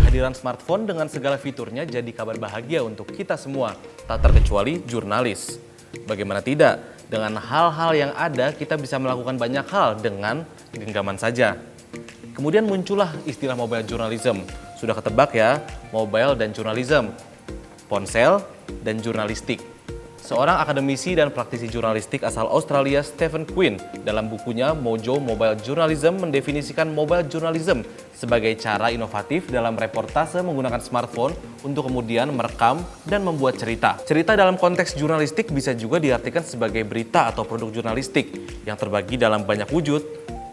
Kehadiran smartphone dengan segala fiturnya jadi kabar bahagia untuk kita semua, tak terkecuali jurnalis. Bagaimana tidak, dengan hal-hal yang ada kita bisa melakukan banyak hal dengan genggaman saja. Kemudian muncullah istilah mobile journalism. Sudah ketebak ya, mobile dan journalism, ponsel dan jurnalistik. Seorang akademisi dan praktisi jurnalistik asal Australia, Stephen Quinn, dalam bukunya Mojo Mobile Journalism mendefinisikan mobile journalism sebagai cara inovatif dalam reportase menggunakan smartphone untuk kemudian merekam dan membuat cerita. Cerita dalam konteks jurnalistik bisa juga diartikan sebagai berita atau produk jurnalistik yang terbagi dalam banyak wujud,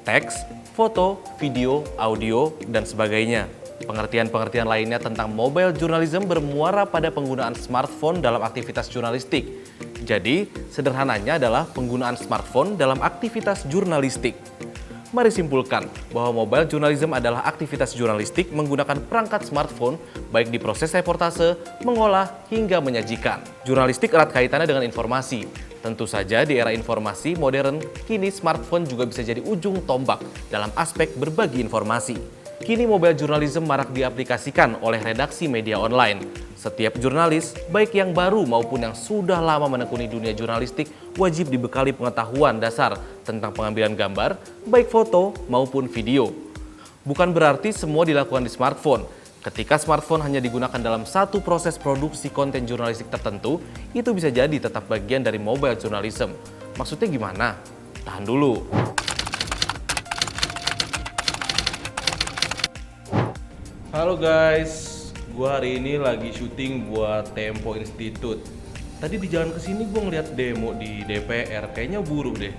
teks, foto, video, audio, dan sebagainya. Pengertian-pengertian lainnya tentang mobile journalism bermuara pada penggunaan smartphone dalam aktivitas jurnalistik. Jadi, sederhananya adalah penggunaan smartphone dalam aktivitas jurnalistik. Mari simpulkan bahwa mobile journalism adalah aktivitas jurnalistik menggunakan perangkat smartphone baik di proses reportase, mengolah, hingga menyajikan. Jurnalistik erat kaitannya dengan informasi. Tentu saja di era informasi modern, kini smartphone juga bisa jadi ujung tombak dalam aspek berbagi informasi. Kini mobile journalism marak diaplikasikan oleh redaksi media online. Setiap jurnalis, baik yang baru maupun yang sudah lama menekuni dunia jurnalistik, wajib dibekali pengetahuan dasar tentang pengambilan gambar, baik foto maupun video. Bukan berarti semua dilakukan di smartphone. Ketika smartphone hanya digunakan dalam satu proses produksi konten jurnalistik tertentu, itu bisa jadi tetap bagian dari mobile journalism. Maksudnya gimana? Tahan dulu. Halo guys, gue hari ini lagi syuting buat Tempo Institute. Tadi di jalan kesini gue ngeliat demo di DPR, kayaknya buruk deh.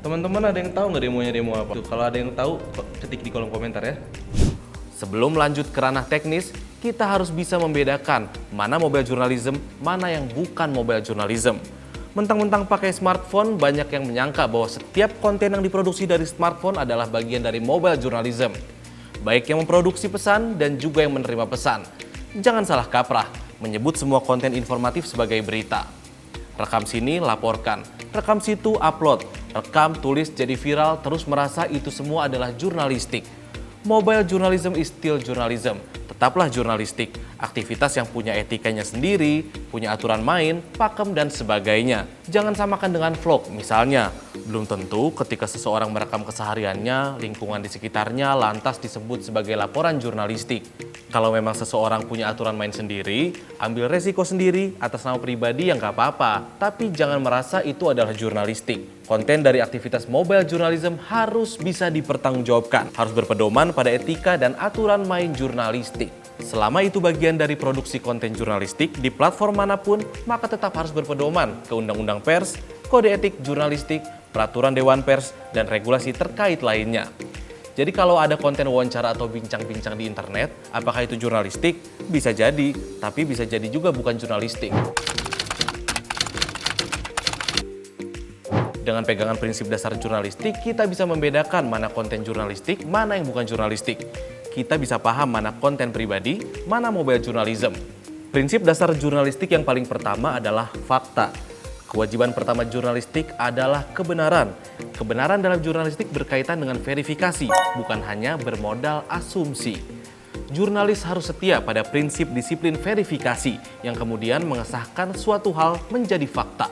Teman-teman ada yang tahu nggak demonya demo apa? Tuh, kalau ada yang tahu, ketik di kolom komentar ya. Sebelum lanjut ke ranah teknis, kita harus bisa membedakan mana mobile journalism, mana yang bukan mobile journalism. Mentang-mentang pakai smartphone, banyak yang menyangka bahwa setiap konten yang diproduksi dari smartphone adalah bagian dari mobile journalism. Baik yang memproduksi pesan dan juga yang menerima pesan. Jangan salah kaprah, menyebut semua konten informatif sebagai berita. Rekam sini, laporkan. Rekam situ, upload. Rekam, tulis, jadi viral, terus merasa itu semua adalah jurnalistik. Mobile journalism is still journalism. Tetaplah jurnalistik, aktivitas yang punya etikanya sendiri, punya aturan main, pakem, dan sebagainya. Jangan samakan dengan vlog, misalnya. Belum tentu ketika seseorang merekam kesehariannya, lingkungan di sekitarnya lantas disebut sebagai laporan jurnalistik. Kalau memang seseorang punya aturan main sendiri, ambil resiko sendiri atas nama pribadi yang gak apa-apa. Tapi jangan merasa itu adalah jurnalistik. Konten dari aktivitas mobile journalism harus bisa dipertanggungjawabkan. Harus berpedoman pada etika dan aturan main jurnalistik. Selama itu bagian dari produksi konten jurnalistik di platform manapun, maka tetap harus berpedoman ke Undang-Undang Pers, Kode Etik Jurnalistik, Peraturan Dewan Pers, dan regulasi terkait lainnya. Jadi kalau ada konten wawancara atau bincang-bincang di internet, apakah itu jurnalistik? Bisa jadi, tapi bisa jadi juga bukan jurnalistik. Dengan pegangan prinsip dasar jurnalistik, kita bisa membedakan mana konten jurnalistik, mana yang bukan jurnalistik. Kita bisa paham mana konten pribadi, mana mobile journalism. Prinsip dasar jurnalistik yang paling pertama adalah fakta. Kewajiban pertama jurnalistik adalah kebenaran. Kebenaran dalam jurnalistik berkaitan dengan verifikasi, bukan hanya bermodal asumsi. Jurnalis harus setia pada prinsip disiplin verifikasi yang kemudian mengesahkan suatu hal menjadi fakta.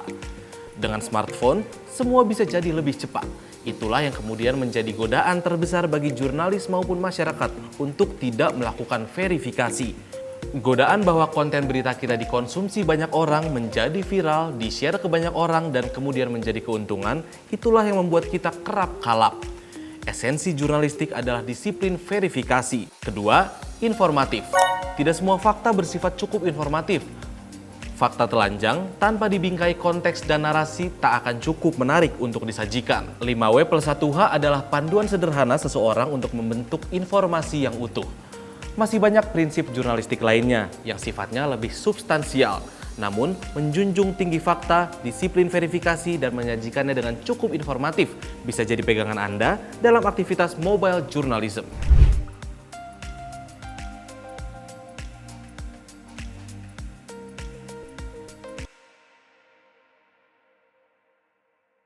Dengan smartphone, semua bisa jadi lebih cepat. Itulah yang kemudian menjadi godaan terbesar bagi jurnalis maupun masyarakat untuk tidak melakukan verifikasi. Godaan bahwa konten berita kita dikonsumsi banyak orang, menjadi viral, di-share ke banyak orang, dan kemudian menjadi keuntungan, itulah yang membuat kita kerap kalap. Esensi jurnalistik adalah disiplin verifikasi. Kedua, informatif. Tidak semua fakta bersifat cukup informatif. Fakta telanjang tanpa dibingkai konteks dan narasi tak akan cukup menarik untuk disajikan. 5W+1H adalah panduan sederhana seseorang untuk membentuk informasi yang utuh. Masih banyak prinsip jurnalistik lainnya yang sifatnya lebih substansial, namun menjunjung tinggi fakta, disiplin verifikasi, dan menyajikannya dengan cukup informatif bisa jadi pegangan Anda dalam aktivitas mobile journalism.